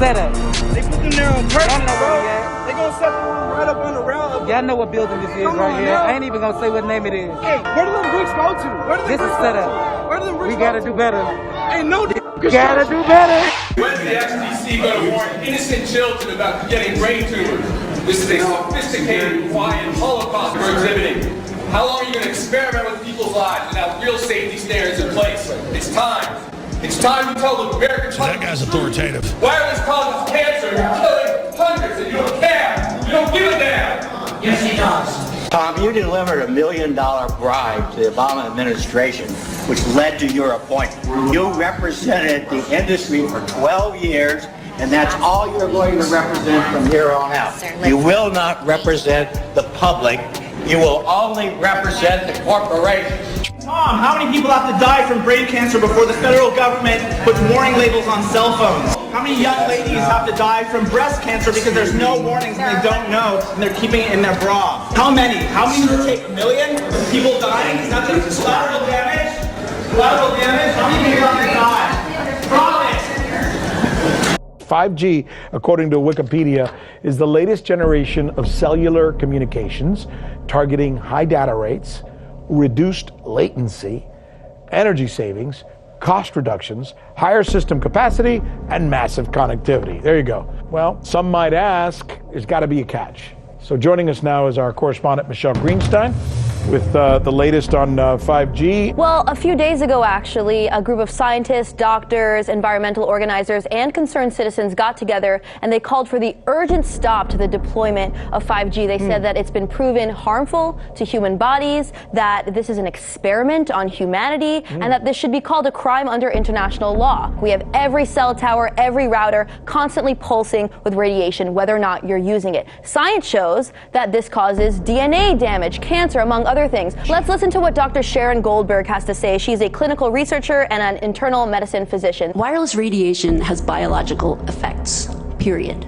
setup. They put them there on purpose, Y'all know bro. where we at. They gonna set them right up on the round. Y'all know what building this is Come right on here. now. I ain't even gonna say what name it is. Hey, where do them bricks go to? Where do them This is bricks set go up. to? Where do them bricks We go gotta to? do better. Ain't no We gotta do better. When is the FCC going to warn innocent children about getting brain tumors? This is a sophisticated, quiet Holocaust we're exhibiting. How long are you going to experiment with people's lives without real safety standards in place? It's time. It's time you tell the American public. That guy's authoritative. Wireless causes cancer. You're killing hundreds and you don't care. You don't give a damn. Yes, he does. Tom, you delivered $1 million bribe to the Obama administration, which led to your appointment. You represented the industry for 12 years, and that's all you're going to represent from here on out. You will not represent the public. You will only represent the corporation. Tom, how many people have to die from brain cancer before the federal government puts warning labels on cell phones? How many young ladies have to die from breast cancer because there's no warnings and they don't know and they're keeping it in their bra? How many? How many does it take? 1 million? People dying? Nothing? Collateral damage? Collateral damage? How many people have to die? Promise! 5G, according to Wikipedia, is the latest generation of cellular communications targeting high data rates, reduced latency, energy savings, cost reductions, higher system capacity, and massive connectivity. There you go. Well, some might ask, there's got to be a catch. So joining us now is our correspondent, Michelle Greenstein, with the latest on 5G. Well, a few days ago, actually, a group of scientists, doctors, environmental organizers, and concerned citizens got together and they called for the urgent stop to the deployment of 5G. They said that it's been proven harmful to human bodies, that this is an experiment on humanity, and that this should be called a crime under international law. We have every cell tower, every router constantly pulsing with radiation, whether or not you're using it. Science shows that this causes DNA damage, cancer, among other things. Let's listen to what Dr. Sharon Goldberg has to say. She's a clinical researcher and an internal medicine physician. Wireless radiation has biological effects, period.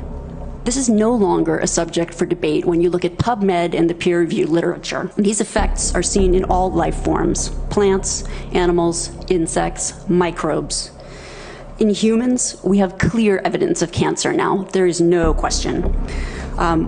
This is no longer a subject for debate when you look at PubMed and the peer-reviewed literature. These effects are seen in all life forms: plants, animals, insects, microbes. In humans, we have clear evidence of cancer now. There is no question.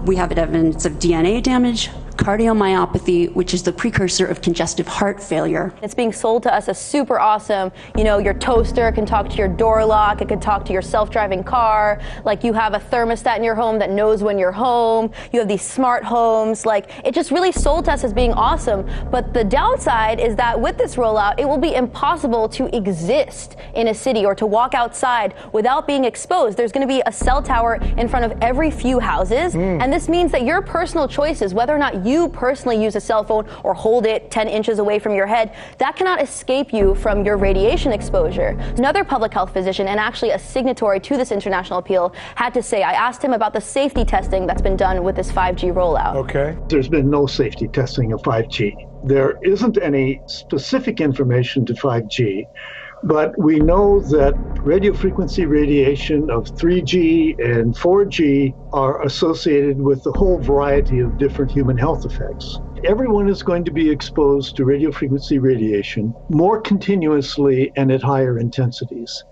We have evidence of DNA damage, cardiomyopathy, which is the precursor of congestive heart failure. It's being sold to us as super awesome. You know, your toaster can talk to your door lock, it can talk to your self-driving car, like you have a thermostat in your home that knows when you're home, you have these smart homes, like it just really sold to us as being awesome. But the downside is that with this rollout, it will be impossible to exist in a city or to walk outside without being exposed. There's going to be a cell tower in front of every few houses, and this means that your personal choices, whether or not you personally use a cell phone or hold it 10 inches away from your head, that cannot escape you from your radiation exposure. Another public health physician, and actually a signatory to this international appeal, had to say, I asked him about the safety testing that's been done with this 5G rollout. Okay. There's been no safety testing of 5G. There isn't any specific information to 5G, but we know that radio frequency radiation of 3G and 4G are associated with a whole variety of different human health effects. Everyone is going to be exposed to radio frequency radiation more continuously and at higher intensities.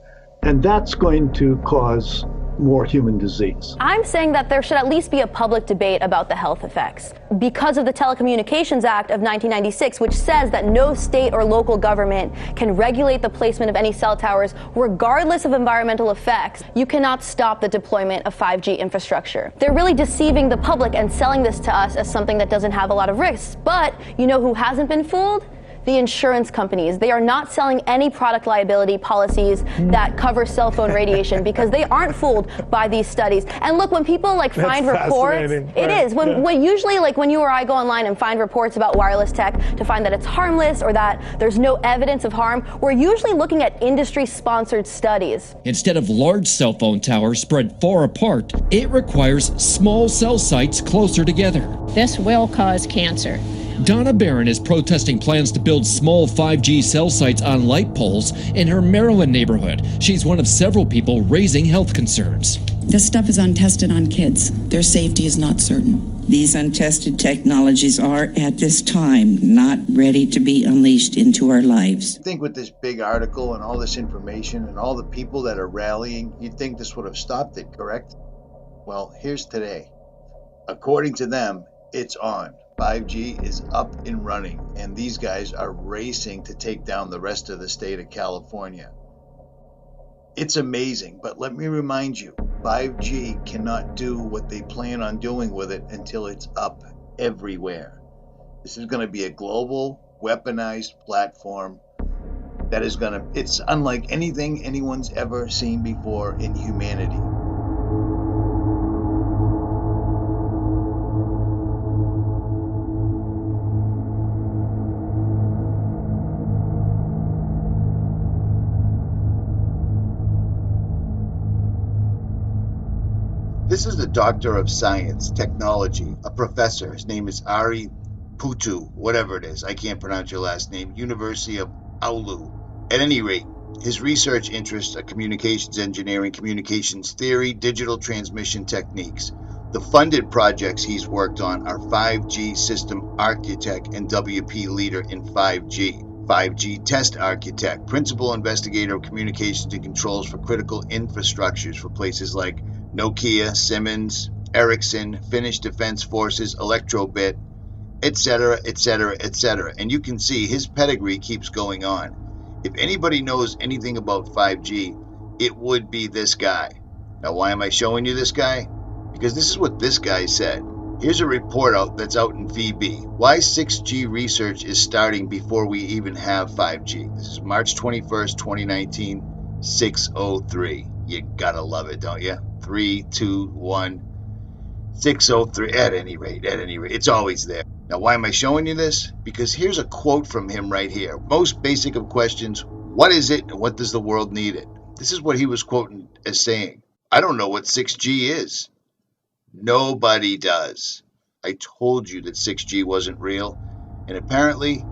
And that's going to cause more human disease. I'm saying that there should at least be a public debate about the health effects because of the Telecommunications Act of 1996, which says that no state or local government can regulate the placement of any cell towers regardless of environmental effects. You cannot stop the deployment of 5G infrastructure. They're really deceiving the public and selling this to us as something that doesn't have a lot of risks. But you know who hasn't been fooled? The insurance companies. They are not selling any product liability policies that cover cell phone radiation because they aren't fooled by these studies. And look, when people find reports, it is. When usually when you or I go online and find reports about wireless tech to find that it's harmless or that there's no evidence of harm, we're usually looking at industry-sponsored studies. Instead of large cell phone towers spread far apart, it requires small cell sites closer together. This will cause cancer. Donna Barron is protesting plans to build small 5G cell sites on light poles in her Maryland neighborhood. She's one of several people raising health concerns. This stuff is untested on kids. Their safety is not certain. These untested technologies are, at this time, not ready to be unleashed into our lives. I think with this big article and all this information and all the people that are rallying, you'd think this would have stopped it, correct? Well, here's today. According to them, it's on. 5G is up and running, and these guys are racing to take down the rest of the state of California. It's amazing, but let me remind you, 5G cannot do what they plan on doing with it until it's up everywhere. This is going to be a global, weaponized platform that is going to, it's unlike anything anyone's ever seen before in humanity. This is the doctor of science, technology, a professor. His name is Ari Putu, whatever it is. I can't pronounce your last name. University of Oulu. At any rate, his research interests are communications engineering, communications theory, digital transmission techniques. The funded projects he's worked on are 5G system architect and WP leader in 5G. 5G test architect, principal investigator of communications and controls for critical infrastructures for places like Nokia, Siemens, Ericsson, Finnish Defense Forces, Electrobit, etc., etc., etc. And you can see his pedigree keeps going on. If anybody knows anything about 5G, it would be this guy. Now, why am I showing you this guy? Because this is what this guy said. Here's a report that's out in VB. Why 6G research is starting before we even have 5G. This is March 21st, 2019, 6:03. You gotta love it, don't you? 3, 2, 1, 6:03. At any rate, it's always there. Now, why am I showing you this? Because here's a quote from him right here. Most basic of questions, what is it and what does the world need it? This is what he was quoting as saying. I don't know what 6G is. Nobody does. I told you that 6G wasn't real, and apparently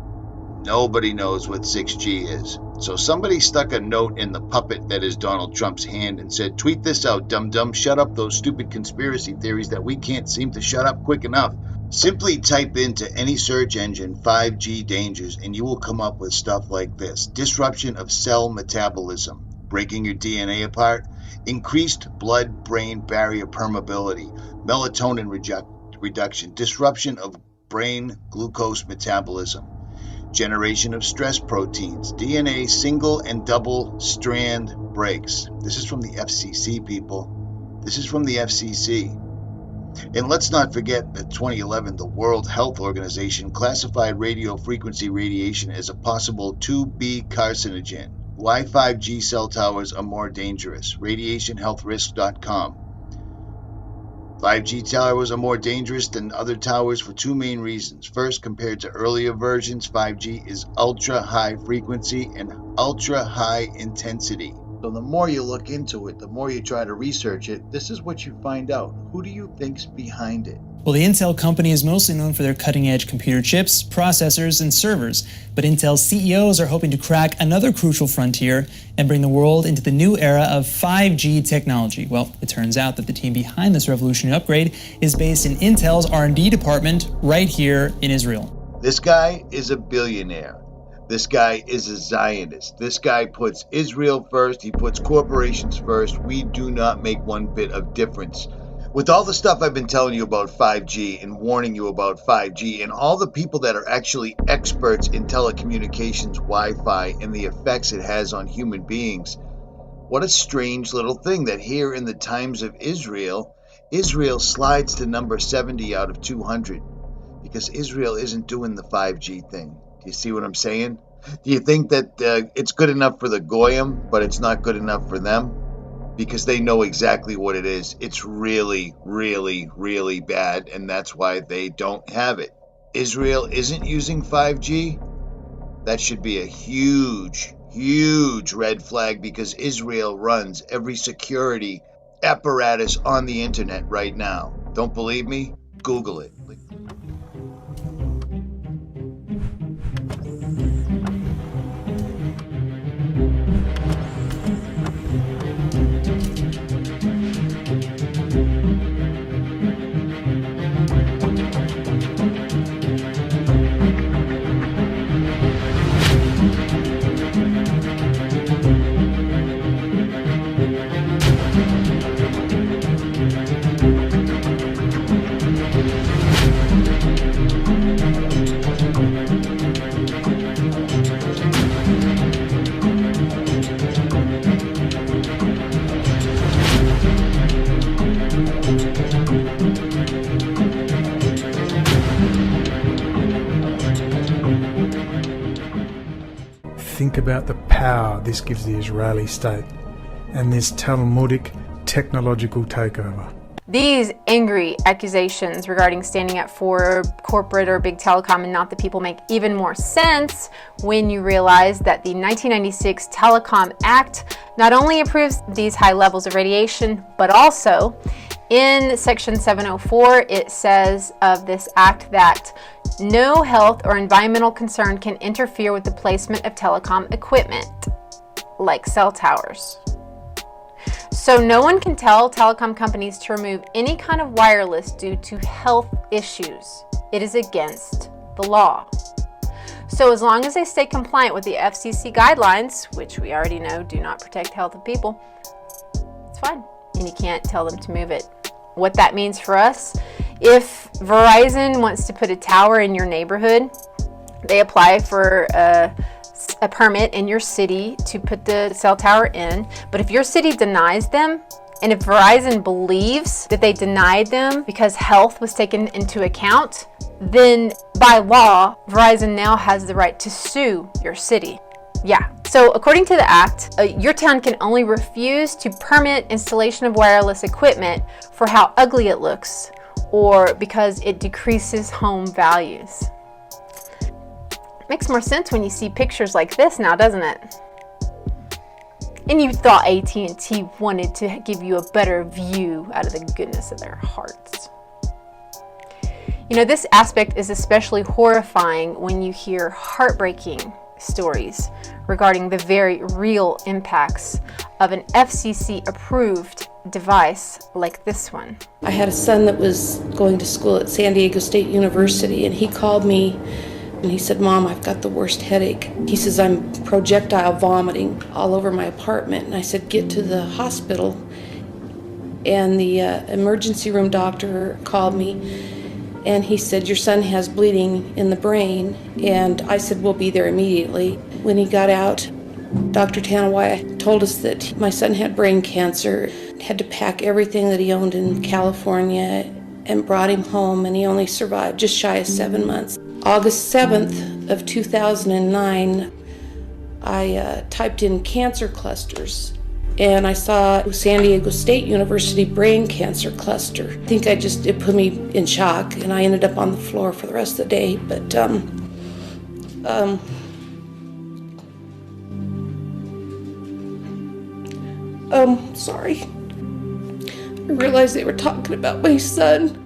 nobody knows what 6G is. So somebody stuck a note in the puppet that is Donald Trump's hand and said, tweet this out, dum-dum, shut up those stupid conspiracy theories that we can't seem to shut up quick enough. Simply type into any search engine 5G dangers and you will come up with stuff like this. Disruption of cell metabolism, breaking your DNA apart, increased blood-brain barrier permeability, melatonin reduction, disruption of brain glucose metabolism, generation of stress proteins, DNA single and double strand breaks. This is from the FCC, people. This is from the FCC. And let's not forget that 2011, the World Health Organization classified radio frequency radiation as a possible 2B carcinogen. Why 5G cell towers are more dangerous. RadiationHealthRisk.com. 5G towers are more dangerous than other towers for two main reasons. First, compared to earlier versions, 5G is ultra-high frequency and ultra-high intensity. So the more you look into it, the more you try to research it, this is what you find out. Who do you think's behind it? Well, the Intel company is mostly known for their cutting-edge computer chips, processors, and servers, but Intel's CEOs are hoping to crack another crucial frontier and bring the world into the new era of 5G technology. Well, it turns out that the team behind this revolutionary upgrade is based in Intel's R&D department right here in Israel. This guy is a billionaire. This guy is a Zionist. This guy puts Israel first. He puts corporations first. We do not make one bit of difference. With all the stuff I've been telling you about 5G and warning you about 5G and all the people that are actually experts in telecommunications, Wi-Fi, and the effects it has on human beings, what a strange little thing that here in the times of Israel, Israel slides to number 70 out of 200 because Israel isn't doing the 5G thing. Do you see what I'm saying? Do you think that it's good enough for the Goyim, but it's not good enough for them? Because they know exactly what it is. It's really, really, really bad, and that's why they don't have it. Israel isn't using 5G. That should be a huge, huge red flag because Israel runs every security apparatus on the internet right now. Don't believe me? Google it. think about the power this gives the Israeli state and this Talmudic technological takeover. These angry accusations regarding standing up for corporate or big telecom and not the people make even more sense when you realize that the 1996 Telecom Act not only approves these high levels of radiation, but also in Section 704, it says of this act that no health or environmental concern can interfere with the placement of telecom equipment, like cell towers. So no one can tell telecom companies to remove any kind of wireless due to health issues. It is against the law. So as long as they stay compliant with the FCC guidelines, which we already know do not protect health of people, it's fine. And you can't tell them to move it. What that means for us, if Verizon wants to put a tower in your neighborhood, they apply for a permit in your city to put the cell tower in. But if your city denies them, and if Verizon believes that they denied them because health was taken into account, then by law, Verizon now has the right to sue your city. Yeah, so according to the act, your town can only refuse to permit installation of wireless equipment for how ugly it looks or because it decreases home values. Makes more sense when you see pictures like this now, doesn't it? And you thought AT&T wanted to give you a better view out of the goodness of their hearts. You know, this aspect is especially horrifying when you hear heartbreaking stories regarding the very real impacts of an FCC-approved device like this one. I had a son that was going to school at San Diego State University, and he called me and he said, "Mom, I've got the worst headache." He says, "I'm projectile vomiting all over my apartment." And I said, "Get to the hospital." And the emergency room doctor called me and he said, "Your son has bleeding in the brain." And I said, "We'll be there immediately." When he got out, Dr. Tanawai told us that my son had brain cancer, had to pack everything that he owned in California, and brought him home, and he only survived just shy of 7 months. August 7th of 2009, I typed in cancer clusters, and I saw San Diego State University brain cancer cluster. I think it put me in shock, and I ended up on the floor for the rest of the day. But sorry. I realized they were talking about my son.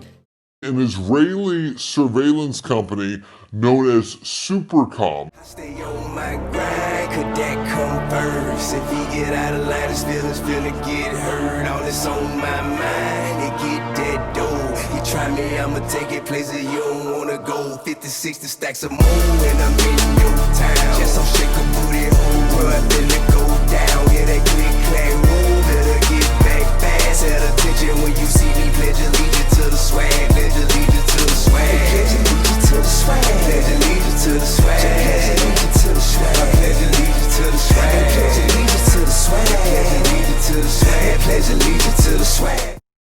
An Israeli surveillance company known as Supercom. Stay on my grind, could that come first? If he get out of line, his feelings finna get hurt. All this on my mind, and get that dough. You try me, I'ma take it places you don't wanna go. 50, 60 stacks of more, and I'm in your town. Just so shake a booty hole, where I finna go down. Yeah, that click clack roll, better get back fast. At attention